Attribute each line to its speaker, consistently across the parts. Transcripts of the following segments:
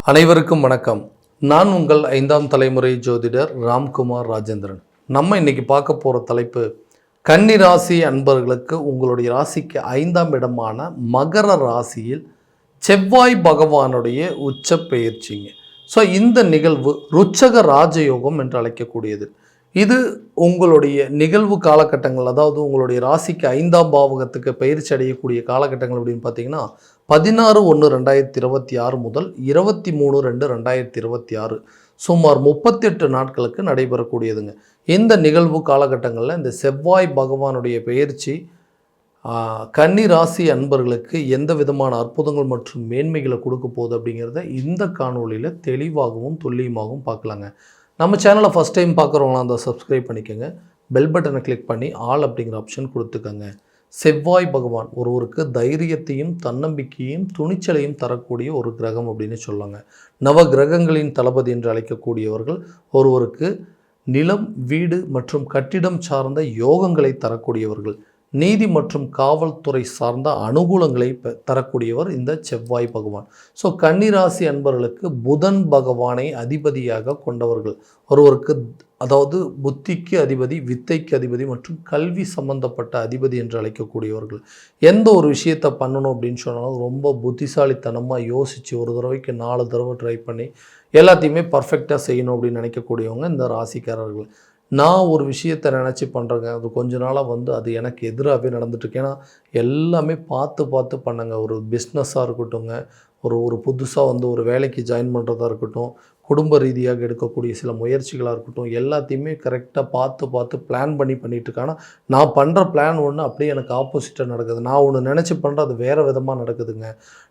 Speaker 1: அனைவருக்கும் வணக்கம். நான் உங்கள் 5ஆம் தலைமுறை ஜோதிடர் ராம்குமார் ராஜேந்திரன். நம்ம இன்னைக்கு பார்க்க போகிற தலைப்பு கன்னி ராசி அன்பர்களுக்கு உங்களுடைய ராசிக்கு 5ஆம் இடமான மகர ராசியில் செவ்வாய் பகவானுடைய உச்ச பெயர்ச்சிங்க. ஸோ இந்த நிகழ்வு ருச்சக ராஜயோகம் என்று அழைக்கக்கூடியது. இது உங்களுடைய நிகழ்வு காலகட்டங்கள், அதாவது உங்களுடைய ராசிக்கு 5ஆம் பாவகத்துக்கு பயிற்சி அடையக்கூடிய காலகட்டங்கள் அப்படின்னு பார்த்தீங்கன்னா 16/1/2026 முதல் 23/2/2026 சுமார் 38 நாட்களுக்கு நடைபெறக்கூடியதுங்க. இந்த நிகழ்வு காலகட்டங்களில் இந்த செவ்வாய் பகவானுடைய பெயர்ச்சி கன்னி ராசி அன்பர்களுக்கு எந்த விதமான அற்புதங்கள் மற்றும் மேன்மைகளை கொடுக்க போகுது அப்படிங்கிறத இந்த காணொலியில் தெளிவாகவும் துல்லியமாகவும் பார்க்கலாங்க. நம்ம சேனலை ஃபஸ்ட் டைம் பார்க்குறவங்களாம் அந்த சப்ஸ்கிரைப் பண்ணிக்கோங்க, பெல் பட்டனை கிளிக் பண்ணி ஆல் அப்படிங்கிற ஆப்ஷன் கொடுத்துக்கோங்க. செவ்வாய் பகவான் ஒருவருக்கு தைரியத்தையும் தன்னம்பிக்கையும் துணிச்சலையும் தரக்கூடிய ஒரு கிரகம் அப்படின்னு சொல்லுவாங்க. நவ கிரகங்களின் தளபதி என்று அழைக்கக்கூடியவர்கள் ஒருவருக்கு நிலம், வீடு மற்றும் கட்டிடம் சார்ந்த யோகங்களை தரக்கூடியவர்கள், நீதி மற்றும் காவல்துறை சார்ந்த அனுகூலங்களை தரக்கூடியவர் இந்த செவ்வாய் பகவான். ஸோ கன்னிராசி அன்பர்களுக்கு புதன் பகவானை அதிபதியாக கொண்டவர்கள், ஒருவருக்கு அதாவது புத்திக்கு அதிபதி, வித்தைக்கு அதிபதி மற்றும் கல்வி சம்பந்தப்பட்ட அதிபதி என்று அழைக்கக்கூடியவர்கள். எந்த ஒரு விஷயத்தை பண்ணணும் அப்படின்னு சொன்னாலும் ரொம்ப புத்திசாலித்தனமாக யோசித்து ஒரு தடவைக்கு 4 தடவை ட்ரை பண்ணி எல்லாத்தையுமே பர்ஃபெக்டாக செய்யணும் அப்படின்னு நினைக்கக்கூடியவங்க இந்த ராசிக்காரர்கள். நான் ஒரு விஷயத்தை நினச்சி பண்ணுறேங்க, அது கொஞ்ச நாளாக அது எனக்கு எதிராகவே நடந்துட்டுருக்கு. ஏன்னா எல்லாமே பார்த்து பண்ணுங்க. ஒரு பிஸ்னஸாக இருக்கட்டும்ங்க, ஒரு புதுசாக ஒரு வேலைக்கு ஜாயின் பண்ணுறதா இருக்கட்டும், குடும்ப ரீதியாக எடுக்கக்கூடிய சில முயற்சிகளாக இருக்கட்டும், எல்லாத்தையுமே கரெக்டாக பார்த்து பிளான் பண்ணிகிட்ருக்கேன். ஆனால் நான் பண்ணுற பிளான் ஒன்று அப்படியே எனக்கு ஆப்போசிட்டாக நடக்குது. நான் ஒன்று நினச்சி பண்ணுறேன், அது வேறு விதமாக நடக்குதுங்க.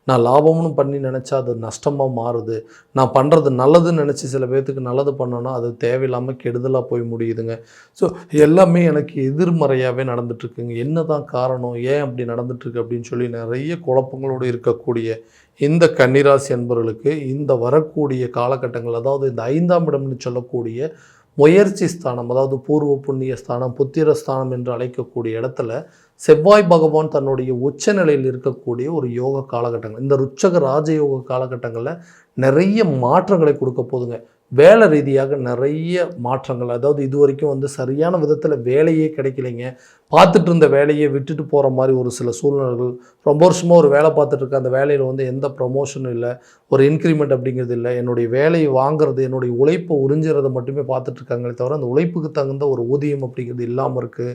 Speaker 1: நான் லாபம்னு பண்ணி நினச்சா அது நஷ்டமாக மாறுது. நான் பண்ணுறது நல்லதுன்னு நினச்சி சில பேர்த்துக்கு நல்லது பண்ணோன்னா அது தேவையில்லாமல் கெடுதலாக போய் முடியுதுங்க. ஸோ எல்லாமே எனக்கு எதிர்மறையாகவே நடந்துகிட்ருக்குங்க. என்ன தான் காரணம், ஏன் அப்படி நடந்துகிட்ருக்கு அப்படின்னு சொல்லி நிறைய குழப்பங்களோடு இருக்கக்கூடிய இந்த கன்னிராசி அன்பர்களுக்கு இந்த வரக்கூடிய காலகட்டங்கள், அதாவது இந்த 5ஆம் இடம்னு சொல்லக்கூடிய முயற்சி ஸ்தானம், அதாவது பூர்வ புண்ணிய ஸ்தானம், புத்திர ஸ்தானம் என்று அழைக்கக்கூடிய இடத்துல செவ்வாய் பகவான் தன்னுடைய உச்சநிலையில் இருக்கக்கூடிய ஒரு யோக காலகட்டங்கள், இந்த ருச்சக ராஜயோக காலகட்டங்களில் நிறைய மாற்றங்களை கொடுக்க போதுங்க. வேலை ரீதியாக நிறைய மாற்றங்கள், அதாவது இது வரைக்கும் சரியான விதத்தில் வேலையே கிடைக்கலைங்க, பார்த்துட்டு இருந்த வேலையை விட்டுட்டு போகிற மாதிரி ஒரு சில சூழ்நிலைகள், ரொம்ப வருஷமாக ஒரு வேலை பார்த்துட்ருக்க அந்த வேலையில் எந்த ப்ரமோஷனும் இல்லை, ஒரு இன்க்ரிமெண்ட் அப்படிங்கிறது இல்லை, என்னுடைய வேலையை வாங்குறது, என்னுடைய உழைப்பை உறிஞ்சுறதை மட்டுமே பார்த்துட்ருக்காங்களே தவிர அந்த உழைப்புக்கு தகுந்த ஒரு ஊதியம் அப்படிங்கிறது இல்லாமல் இருக்குது.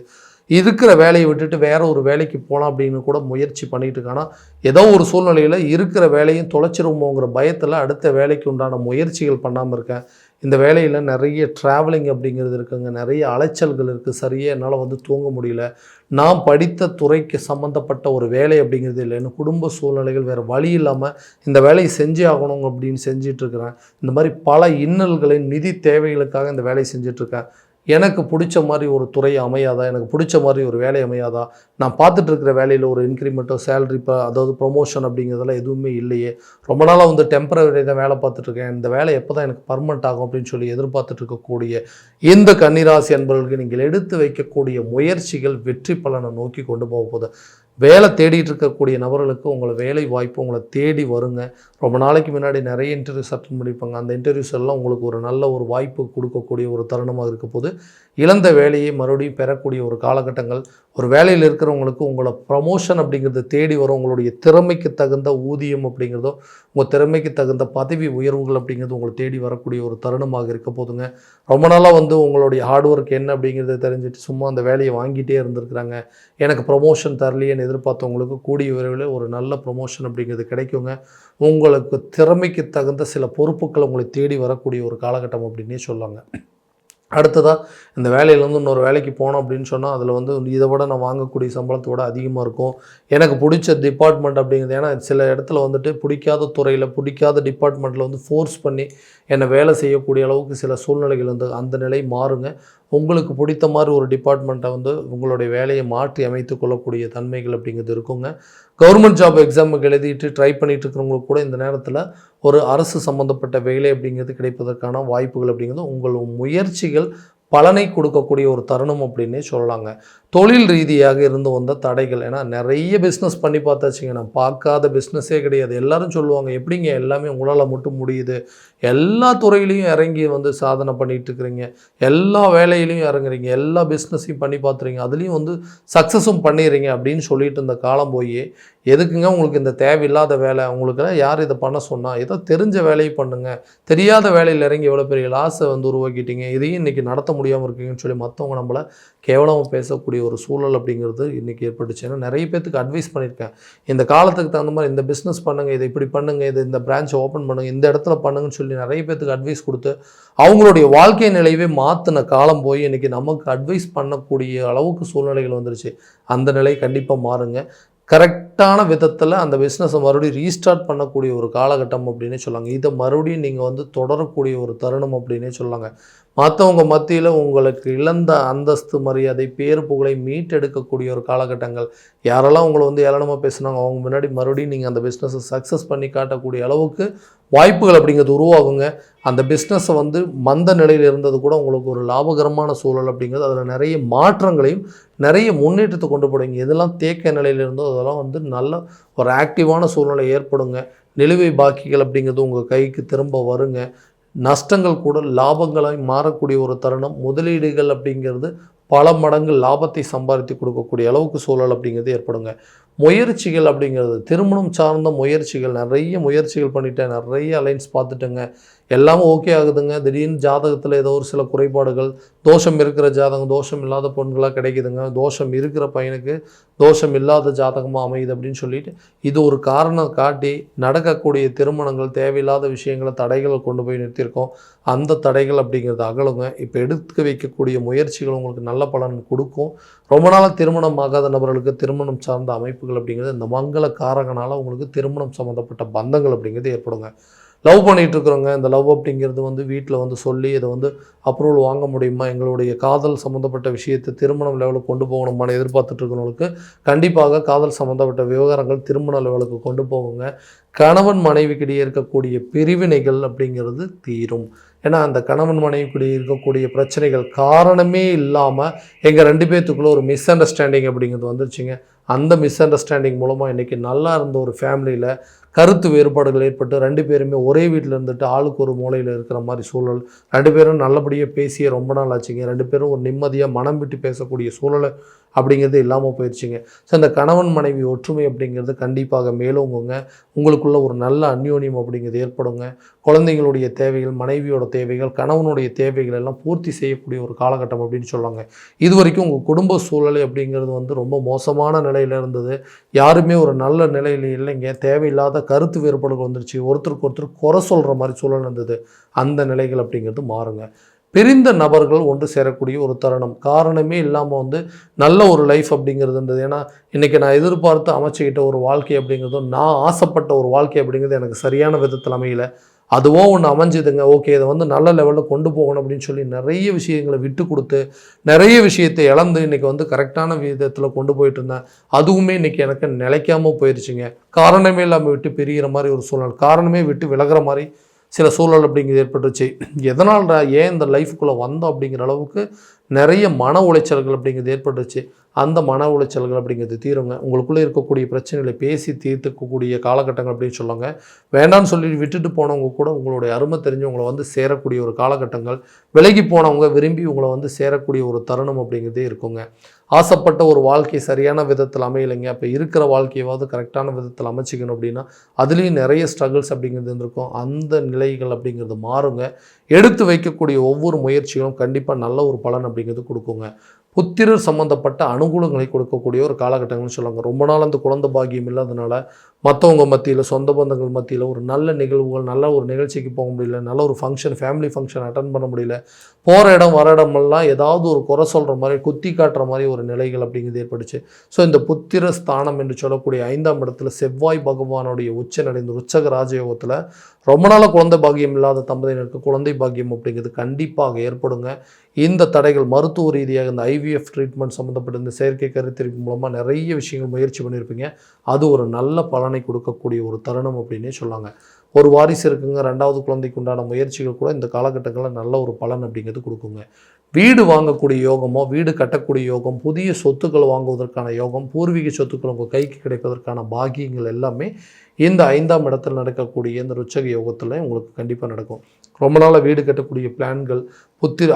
Speaker 1: இருக்கிற வேலையை விட்டுட்டு வேற ஒரு வேலைக்கு போகலாம் அப்படின்னு கூட முயற்சி பண்ணிட்டு இருக்கானா, ஏதோ ஒரு சூழ்நிலையில் இருக்கிற வேலையும் தொலைச்சிருமோங்கிற பயத்தில் அடுத்த வேலைக்கு உண்டான முயற்சிகள் பண்ணாமல் இருக்கேன். இந்த வேலையில் நிறைய ட்ராவலிங் அப்படிங்கிறது இருக்குங்க, நிறைய அலைச்சல்கள் இருக்குது, சரியாக என்னால் தூங்க முடியல, நான் படித்த துறைக்கு சம்மந்தப்பட்ட ஒரு வேலை அப்படிங்கிறது இல்லை, எனக்கு குடும்ப சூழ்நிலைகள் வேறு வழி இல்லாமல் இந்த வேலையை செஞ்சே ஆகணும் அப்படின்னு செஞ்சிட்ருக்கிறேன். இந்த மாதிரி பல இன்னல்களை நிதி தேவைகளுக்காக இந்த வேலையை செஞ்சிட்ருக்கேன். எனக்கு பிடிச்ச மாதிரி ஒரு துறை அமையாதா, எனக்கு பிடிச்ச மாதிரி ஒரு வேலை அமையாதா, நான் பார்த்துட்டு இருக்கிற வேலையில் ஒரு இன்க்ரிமெண்ட்டோ சேலரி அதாவது ப்ரொமோஷன் அப்படிங்கிறதெல்லாம் எதுவுமே இல்லையே, ரொம்ப நாளாக டெம்பரவரி தான் வேலை பார்த்துட்ருக்கேன், இந்த வேலை எப்போ தான் எனக்கு பர்மனெண்ட் ஆகும் அப்படின்னு சொல்லி எதிர்பார்த்துட்டு இருக்கக்கூடிய இந்த கன்னிராசி அன்பர்களுக்கு நீங்கள் எடுத்து வைக்கக்கூடிய முயற்சிகள் வெற்றி பலனை நோக்கி கொண்டு போக போகுது. வேலை தேடிட்டு இருக்கக்கூடிய நபர்களுக்கு உங்களை வேலை வாய்ப்பு உங்களை தேடி வருங்க. ரொம்ப நாளைக்கு முன்னாடி நிறைய இன்டர்வியூஸ் அட்டெண்ட் பண்ணியிருப்பாங்க, அந்த இன்டர்வியூஸ் எல்லாம் உங்களுக்கு ஒரு நல்ல ஒரு வாய்ப்பு கொடுக்கக்கூடிய ஒரு தருணமாக இருக்க போது, இழந்த வேலையை மறுபடியும் பெறக்கூடிய ஒரு காலகட்டங்கள், ஒரு வேலையில் இருக்கிறவங்களுக்கு உங்களை ப்ரமோஷன் அப்படிங்கிறது தேடி வரும், உங்களுடைய திறமைக்கு தகுந்த ஊதியம் அப்படிங்கிறதோ உங்கள் திறமைக்கு தகுந்த பதவி உயர்வுகள் அப்படிங்கிறது உங்களை தேடி வரக்கூடிய ஒரு தருணமாக இருக்க போதுங்க. ரொம்ப நாளாக உங்களுடைய ஹார்ட் ஒர்க் என்ன அப்படிங்கிறத தெரிஞ்சுட்டு சும்மா அந்த வேலையை வாங்கிட்டே இருந்திருக்கிறாங்க, எனக்கு ப்ரமோஷன் தரலையேன்னு எதிர்பார்த்தவங்களுக்கு கூடிய விரைவில் ஒரு நல்ல ப்ரமோஷன் அப்படிங்கிறது கிடைக்குங்க. உங்களுக்கு திறமைக்கு தகுந்த சில பொறுப்புகள் உங்களை தேடி வரக்கூடிய ஒரு காலகட்டம் அப்படின்னே சொல்லாங்க. அடுத்ததாக இந்த வேலையிலேருந்து இன்னொரு வேலைக்கு போனோம் அப்படின்னு சொன்னால் அதில் இதை விட நான் வாங்கக்கூடிய சம்பளத்தோட அதிகமாக இருக்கும், எனக்கு பிடிச்ச டிபார்ட்மெண்ட் அப்படிங்கிறது. ஏன்னா சில இடத்துல பிடிக்காத துறையில் பிடிக்காத டிபார்ட்மெண்ட்டில் ஃபோர்ஸ் பண்ணி என்னை வேலை செய்யக்கூடிய அளவுக்கு சில சூழ்நிலைகள் அந்த நிலை மாறுங்க. உங்களுக்கு பிடித்த மாதிரி ஒரு டிபார்ட்மெண்ட்டை உங்களுடைய வேலையை மாற்றி அமைத்து கொள்ளக்கூடிய தன்மைகள் அப்படிங்கிறது இருக்குங்க. கவர்மெண்ட் ஜாப் எக்ஸாமுக்கு எழுதிட்டு ட்ரை பண்ணிகிட்டு இருக்கிறவங்களுக்கு கூட இந்த நேரத்தில் ஒரு அரசு சம்மந்தப்பட்ட வேலை அப்படிங்கிறது கிடைப்பதற்கான வாய்ப்புகள் அப்படிங்கிறது உங்கள் முயற்சிகள் பலனை கொடுக்கக்கூடிய ஒரு தருணம் அப்படின்னே சொல்லலாங்க. தொழில் ரீதியாக இருந்து வந்த தடைகள், ஏன்னா நிறைய பிஸ்னஸ் பண்ணி பார்த்தாச்சுங்க, நான் பார்க்காத பிஸ்னஸே கிடையாது. எல்லாரும் சொல்லுவாங்க, எப்படிங்க எல்லாமே உங்களால் மட்டும் முடியுது, எல்லா துறையிலையும் இறங்கி வந்து சாதனை பண்ணிகிட்டு இருக்கிறீங்க, எல்லா வேலையிலையும் இறங்குறீங்க, எல்லா பிஸ்னஸையும் பண்ணி பார்த்துறீங்க, அதுலேயும் வந்து சக்ஸஸும் பண்ணிடுறீங்க அப்படின்னு சொல்லிட்டு இருந்த காலம் போய், எதுக்குங்க உங்களுக்கு இந்த தேவையில்லாத வேலை, உங்களுக்குலாம் யார் இதை பண்ண சொன்னால், ஏதோ தெரிஞ்ச வேலையை பண்ணுங்கள், தெரியாத வேலையில் இறங்கி எவ்வளோ பெரிய லாஸை வந்து உருவாக்கிட்டீங்க, இதையும் இன்றைக்கி நடத்த முடியாமல் இருக்கீங்கன்னு சொல்லி மற்றவங்க நம்மளை கேவலமாக பேசக்கூடிய ஒரு சூழல் அப்படிங்கிறது இன்றைக்கி ஏற்பட்டுச்சு. ஏன்னா நிறைய பேத்துக்கு அட்வைஸ் பண்ணியிருக்கேன், இந்த காலத்துக்கு தகுந்த மாதிரி இந்த பிஸ்னஸ் பண்ணுங்கள், இதை இப்படி பண்ணுங்கள், இது இந்த பிரான்ச்சை ஓப்பன் பண்ணுங்கள், இந்த இடத்துல பண்ணுங்கன்னு சொல்லி நிறைய பேத்துக்கு அட்வைஸ் கொடுத்து அவங்களுடைய வாழ்க்கை நிலையவே மாற்றின காலம் போய் இன்றைக்கி நமக்கு அட்வைஸ் பண்ணக்கூடிய அளவுக்கு சூழ்நிலைகள் வந்துருச்சு. அந்த நிலை கண்டிப்பாக மாறுங்க. கரெக்டான விதத்தில் அந்த பிஸ்னஸை மறுபடியும் ரீஸ்டார்ட் பண்ணக்கூடிய ஒரு காலகட்டம் அப்படின்னே சொல்லாங்க. இதை மறுபடியும் நீங்கள் வந்து தொடரக்கூடிய ஒரு தருணம் அப்படின்னே சொல்லாங்க. மற்றவங்க மத்தியில் உங்களுக்கு இழந்த அந்தஸ்து, மரியாதை, பேர் புகழை மீட்டெடுக்கக்கூடிய ஒரு காலகட்டங்கள். யாரெல்லாம் உங்களை வந்து ஏளனமாக பேசுனாங்க, அவங்க முன்னாடி மறுபடியும் நீங்கள் அந்த பிஸ்னஸை சக்ஸஸ் பண்ணி காட்டக்கூடிய அளவுக்கு வாய்ப்புகள் அப்படிங்கிறது உருவாகுங்க. அந்த பிஸ்னஸை வந்து மந்த நிலையில் இருந்தது கூட உங்களுக்கு ஒரு லாபகரமான சூழல் அப்படிங்கிறது, அதில் நிறைய மாற்றங்களையும் நிறைய முன்னேற்றத்தை கொண்டு போடுங்க. எதெல்லாம் தேக்க நிலையில் இருந்தோ அதெல்லாம் வந்து நல்ல ஒரு ஆக்டிவான சூழ்நிலை ஏற்படுங்க. நிலுவை பாக்கிகள் அப்படிங்கிறது உங்கள் கைக்கு திரும்ப வருங்க. நஷ்டங்கள் கூட லாபங்களாய் மாறக்கூடிய ஒரு தருணம். முதலீடுகள் அப்படிங்கிறது பல மடங்கு லாபத்தை சம்பாதித்து கொடுக்கக்கூடிய அளவுக்கு சூழல் அப்படிங்கிறது ஏற்படுங்க. முயற்சிகள் அப்படிங்கிறது, திருமணம் சார்ந்த முயற்சிகள், நிறைய முயற்சிகள் பண்ணிட்டேன், நிறைய அலைன்ஸ் பார்த்துட்டேங்க, எல்லாமே ஓகே ஆகுதுங்க, திடீர்னு ஜாதகத்தில் ஏதோ ஒரு சில குறைபாடுகள், தோஷம் இருக்கிற ஜாதகம் தோஷம் இல்லாத பொண்களாக கிடைக்குதுங்க, தோஷம் இருக்கிற பையனுக்கு தோஷம் இல்லாத ஜாதகமாக அமையுது அப்படின்னு சொல்லிட்டு இது ஒரு காரணம் காட்டி நடக்கக்கூடிய திருமணங்கள், தேவையில்லாத விஷயங்களை தடைகளை கொண்டு போய் நிறுத்தியிருக்கோம். அந்த தடைகள் அப்படிங்கிறது அகலுங்க. இப்போ எடுத்து வைக்கக்கூடிய முயற்சிகள் உங்களுக்கு நல்ல பலன் கொடுக்கும். ரொம்ப நாளாக திருமணம் ஆகாத நபர்களுக்கு திருமணம் சார்ந்த அமைப்புகள் அப்படிங்கிறது இந்த மங்கள காரகனால் உங்களுக்கு திருமணம் சம்மந்தப்பட்ட பந்தங்கள் அப்படிங்கிறது ஏற்படுங்க. லவ் பண்ணிகிட்டு இருக்கிறவங்க, இந்த லவ் அப்படிங்கிறது வந்து வீட்டில் வந்து சொல்லி இதை வந்து அப்ரூவல் வாங்க முடியுமா, எங்களுடைய காதல் சம்மந்தப்பட்ட விஷயத்தை திருமணம் லெவலுக்கு கொண்டு போகணுமான்னு எதிர்பார்த்துட்டு இருக்கிறவங்களுக்கு கண்டிப்பாக காதல் சம்மந்தப்பட்ட விவகாரங்கள் திருமண லெவலுக்கு கொண்டு போகுங்க. கணவன் மனைவிக்கிடையே இருக்கக்கூடிய பிரிவினைகள் அப்படிங்கிறது தீரும். ஏன்னா அந்த கணவன் மனைவிக்கிடையே இருக்கக்கூடிய பிரச்சனைகள் காரணமே இல்லாமல் எங்கள் ரெண்டு பேர்த்துக்குள்ளே ஒரு மிஸ் அண்டர்ஸ்டாண்டிங் அப்படிங்கிறது வந்துருச்சுங்க. அந்த மிஸ் அண்டர்ஸ்டாண்டிங் மூலமாக இன்றைக்கி நல்லா இருந்த ஒரு ஃபேமிலியில் கருத்து வேறுபாடுகள் ஏற்பட்டு ரெண்டு பேருமே ஒரே வீட்டில் இருந்துட்டு ஆளுக்கு ஒரு மூலையில் இருக்கிற மாதிரி சூழல். ரெண்டு பேரும் நல்லபடியாக பேசிய ரொம்ப நாள் ஆச்சுங்க. ரெண்டு பேரும் ஒரு நிம்மதியாக மனம் விட்டு பேசக்கூடிய சூழலை அப்படிங்கிறது இல்லாமல் போயிடுச்சுங்க. ஸோ இந்த கணவன் மனைவி ஒற்றுமை அப்படிங்கிறது கண்டிப்பாக மேலோங்குங்க. உங்களுக்குள்ள ஒரு நல்ல அந்யோன்யம் அப்படிங்கிறது ஏற்படுங்க. குழந்தைங்களுடைய தேவைகள், மனைவியோட தேவைகள், கணவனுடைய தேவைகள் எல்லாம் பூர்த்தி செய்யக்கூடிய ஒரு காலகட்டம் அப்படின்னு சொல்லுவாங்க. இது வரைக்கும் உங்கள் குடும்ப சூழலை அப்படிங்கிறது வந்து ரொம்ப மோசமான நிலையில் இருந்தது. யாருமே ஒரு நல்ல நிலையில் இல்லைங்க. தேவையில்லாத கருத்து வேறுபாடுகள் வந்துருச்சு. ஒருத்தருக்கு ஒருத்தர் குறை சொல்கிற மாதிரி சூழல் இருந்தது. அந்த நிலைகள் அப்படிங்கிறது மாறுங்க. பிரிந்த நபர்கள் ஒன்று சேரக்கூடிய ஒரு தருணம். காரணமே இல்லாமல் வந்து நல்ல ஒரு லைஃப் அப்படிங்கிறது இருந்தது. ஏன்னா இன்றைக்கி நான் எதிர்பார்த்து அமைச்சிக்கிட்ட ஒரு வாழ்க்கை அப்படிங்கிறதும், நான் ஆசைப்பட்ட ஒரு வாழ்க்கை அப்படிங்கிறது எனக்கு சரியான விதத்தில் அமையலை. அதுவும் ஒன்று அமைஞ்சுதுங்க. ஓகே, இதை வந்து நல்ல லெவலில் கொண்டு போகணும் அப்படின்னு சொல்லி நிறைய விஷயங்களை விட்டு கொடுத்து, நிறைய விஷயத்தை இழந்து இன்றைக்கி வந்து கரெக்டான விதத்தில் கொண்டு போயிட்டு இருந்தேன். அதுவுமே இன்றைக்கி எனக்கு நிலைக்காமல் போயிடுச்சுங்க. காரணமே இல்லாமல் விட்டு பிரிகிற மாதிரி ஒரு சூழ்நிலை, காரணமே விட்டு விலகிற மாதிரி சில சூழல் அப்படிங்கிறது ஏற்பட்டுச்சு. எதனால் ஏன் இந்த லைஃபுக்குள்ளே வந்தோம் அப்படிங்கிற அளவுக்கு நிறைய மன உளைச்சல்கள் அப்படிங்கிறது ஏற்பட்டுச்சு. அந்த மன உளைச்சல்கள் அப்படிங்கிறது தீருங்க. உங்களுக்குள்ளே இருக்கக்கூடிய பிரச்சனைகளை பேசி தீர்த்துக்கக்கூடிய காலகட்டங்கள் அப்படின்னு சொல்லுவாங்க. வேண்டான்னு சொல்லி விட்டுட்டு போனவங்க கூட உங்களுடைய அருமை தெரிஞ்சு உங்களை வந்து சேரக்கூடிய ஒரு காலகட்டங்கள், விலகி போனவங்க விரும்பி உங்களை வந்து சேரக்கூடிய ஒரு தருணம் அப்படிங்கிறதே இருக்குங்க. ஆசைப்பட்ட ஒரு வாழ்க்கை சரியான விதத்தில் அமையலைங்க. அப்போ இருக்கிற வாழ்க்கையாவது கரெக்டான விதத்தில் அமைச்சிக்கணும் அப்படின்னா அதுலேயும் நிறைய ஸ்ட்ரகிள்ஸ் அப்படிங்கிறது இருந்திருக்கும். அந்த நிலைகள் அப்படிங்கிறது மாறுங்க. எடுத்து வைக்கக்கூடிய ஒவ்வொரு முயற்சிகளும் கண்டிப்பாக நல்ல ஒரு பலன் அப்படிங்கிறது கொடுக்குங்க. புத்திரர் சம்மந்தப்பட்ட அனுகூலங்களை கொடுக்கக்கூடிய ஒரு காலகட்டங்கள்னு சொல்லுவாங்க. ரொம்ப நாள் அந்த குழந்தை பாக்கியம் இல்லாதனால மற்றவங்க மத்தியில், சொந்த பந்தங்கள் மத்தியில் ஒரு நல்ல நிகழ்வுகள், நல்ல ஒரு நிகழ்ச்சிக்கு போக முடியல, நல்ல ஒரு ஃபங்க்ஷன், ஃபேமிலி ஃபங்க்ஷன் அட்டன் பண்ண முடியல, போகிற இடம் வர இடமெல்லாம் ஏதாவது ஒரு குறை சொல்கிற மாதிரி, குத்தி காட்டுற மாதிரி ஒரு நிலைகள் அப்படிங்கிறது ஏற்பட்டுச்சு. ஸோ இந்த புத்திர ஸ்தானம் என்று சொல்லக்கூடிய 5ஆம் இடத்துல செவ்வாய் பகவானுடைய உச்ச நிலைந்து ருச்சக ராஜயோகத்தில் ரொம்ப நாளாக குழந்தை பாக்கியம் இல்லாத தம்பதியினருக்கு குழந்தை பாக்கியம் அப்படிங்கிறது கண்டிப்பாக ஏற்படுங்க. இந்த தடைகள் மருத்துவ ரீதியாக இந்த IVF ட்ரீட்மெண்ட் சம்மந்தப்பட்ட இந்த செயற்கை கருத்தரிப்பு மூலமாக நிறைய விஷயங்கள் முயற்சி பண்ணியிருப்பீங்க. அது ஒரு நல்ல பலனை கொடுக்கக்கூடிய ஒரு தருணம் அப்படின்னே சொல்லாங்க. ஒரு வாரிசு இருக்குங்க, 2வது குழந்தைக்கு உண்டான முயற்சிகள் கூட இந்த காலகட்டங்களில் நல்ல ஒரு பலன் அப்படிங்கிறது அப்படிங்கிறது கொடுக்குங்க. வீடு வாங்கக்கூடிய யோகமோ, வீடு கட்டக்கூடிய யோகம், புதிய சொத்துக்கள் வாங்குவதற்கான யோகம், பூர்வீக சொத்துக்கள் உங்கள் கைக்கு கிடைப்பதற்கான பாக்கியங்கள் எல்லாமே இந்த 5ஆம் இடத்தில் நடக்கக்கூடிய இந்த ருச்சக யோகத்தில் உங்களுக்கு கண்டிப்பாக நடக்கும். ரொம்ப நாளாக வீடு கட்டக்கூடிய பிளான்கள்,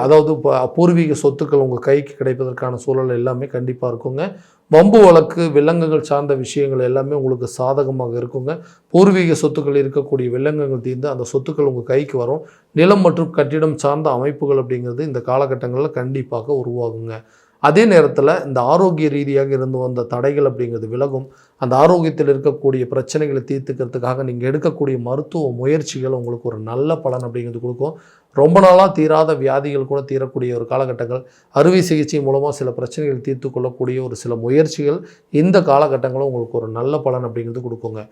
Speaker 1: அதாவது பூர்வீக சொத்துக்கள் உங்கள் கைக்கு கிடைப்பதற்கான சூழல் எல்லாமே கண்டிப்பாக இருக்குங்க. வம்பு வழக்கு, விலங்குகள் சார்ந்த விஷயங்கள் எல்லாமே உங்களுக்கு சாதகமாக இருக்குங்க. பூர்வீக சொத்துக்கள் இருக்கக்கூடிய விலங்குகள் தீர்ந்து அந்த சொத்துக்கள் உங்கள் கைக்கு வரும். நிலம் மற்றும் கட்டிடம் சார்ந்த அமைப்புகள் அப்படிங்கிறது இந்த காலகட்டங்களில் கண்டிப்பாக உருவாகுங்க. அதே நேரத்தில் இந்த ஆரோக்கிய ரீதியாக இருந்து வந்த தடைகள் அப்படிங்கிறது விலகும். அந்த ஆரோக்கியத்தில் இருக்கக்கூடிய பிரச்சனைகளை தீர்த்துக்கிறதுக்காக நீங்கள் எடுக்கக்கூடிய மருத்துவ முயற்சிகள் உங்களுக்கு ஒரு நல்ல பலன் அப்படிங்கிறது கொடுக்கும். ரொம்ப நாளாக தீராத வியாதிகள் கூட தீரக்கூடிய ஒரு காலகட்டங்கள், அறுவை சிகிச்சை மூலமாக சில பிரச்சனைகள் தீர்த்து கொள்ளக்கூடிய ஒரு சில முயற்சிகள் இந்த காலகட்டங்களும் உங்களுக்கு ஒரு நல்ல பலன் அப்படிங்கிறது கொடுக்குங்க.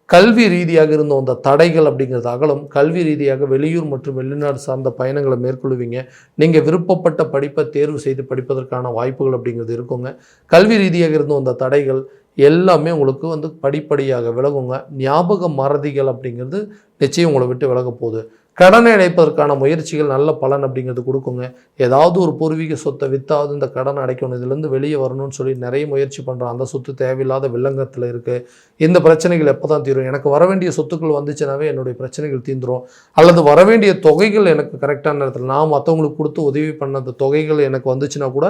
Speaker 1: கல்வி ரீதியாக இருந்த அந்த தடைகள் அப்படிங்கிறது அகலும். கல்வி ரீதியாக வெளியூர் மற்றும் வெளிநாடு சார்ந்த பயணங்களை மேற்கொள்வீங்க. நீங்கள் விருப்பப்பட்ட படிப்பை தேர்வு செய்து படிப்பதற்கான வாய்ப்புகள் அப்படிங்கிறது இருக்குங்க. கல்வி ரீதியாக இருந்த அந்த தடைகள் எல்லாமே உங்களுக்கு படிப்படியாக விலகுங்க. ஞாபக மறதிகள் அப்படிங்கிறது நிச்சயம் உங்களை விட்டு விலக போகுது. கடனை அடைப்பதற்கான முயற்சிகள் நல்ல பலன் அப்படிங்கிறது கொடுக்குங்க. ஏதாவது ஒரு பூர்வீக சொத்தை விற்றாவது இந்த கடனை அடைக்கணும், இதுலேருந்து வெளியே வரணும்னு சொல்லி நிறைய முயற்சி பண்ணுறோம். அந்த சொத்து தேவையில்லாத வில்லங்கத்தில் இருக்குது. இந்த பிரச்சனைகள் எப்போ தான் தீரும்? எனக்கு வர வேண்டிய சொத்துக்கள் வந்துச்சுனாவே என்னுடைய பிரச்சனைகள் தீர்ந்துடும். அல்லது வரவேண்டிய தொகைகள் எனக்கு கரெக்டான நேரத்தில் நான் மற்றவங்களுக்கு கொடுத்து உதவி பண்ண அந்த தொகைகள் எனக்கு வந்துச்சுன்னா கூட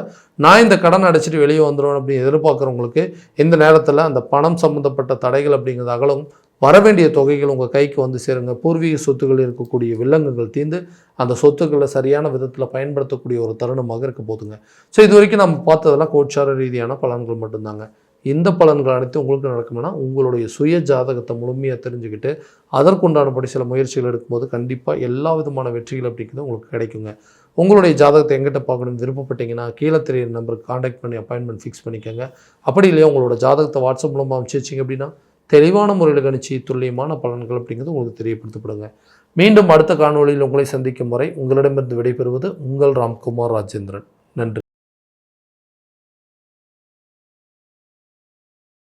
Speaker 1: நான் இந்த கடனை அடைச்சிட்டு வெளியே வந்துடும் அப்படின்னு எதிர்பார்க்குறவங்களுக்கு இந்த நேரத்தில் அந்த பணம் சம்மந்தப்பட்ட தடைகள் அப்படிங்கிறது அகலும். வரவேண்டிய தொகைகள் உங்கள் கைக்கு வந்து சேருங்க. பூர்வீக சொத்துக்கள் இருக்கக்கூடிய வில்லங்குகள் தீர்ந்து அந்த சொத்துக்களை சரியான விதத்தில் பயன்படுத்தக்கூடிய ஒரு தருணமாக இருக்க போதுங்க. ஸோ இது வரைக்கும் நம்ம பார்த்ததெல்லாம் கோச்சார ரீதியான பலன்கள் மட்டும்தாங்க. இந்த பலன்கள் அனைத்து உங்களுக்கு நடக்கும்னா உங்களுடைய சுய ஜாதகத்தை முழுமையாக தெரிஞ்சுக்கிட்டு அதற்குண்டானபடி சில முயற்சிகள் எடுக்கும்போது கண்டிப்பாக எல்லா விதமான வெற்றிகள் அப்படிங்கிறது உங்களுக்கு கிடைக்குங்க. உங்களுடைய ஜாதகத்தை எங்கிட்ட பார்க்கணும்னு விருப்பப்பட்டீங்கன்னா கீழே தெரியிற நம்பருக்கு காண்டாக்ட் பண்ணி அப்பாயின்மெண்ட் ஃபிக்ஸ் பண்ணிக்கோங்க. அப்படி இல்லையா உங்களோட ஜாதகத்தை வாட்ஸ்அப் மூலமாக அனுப்பிச்சிங்க அப்படின்னா தெளிவான முறையில் கணிச்சு துல்லியமான பலன்கள் அப்படிங்கிறது உங்களுக்கு தெரியப்படுத்தப்படுங்க. மீண்டும் அடுத்த காணொளியில் உங்களை சந்திக்கும் வரை உங்களிடமிருந்து விடைபெறுவது உங்கள் ராம்குமார் ராஜேந்திரன். நன்றி.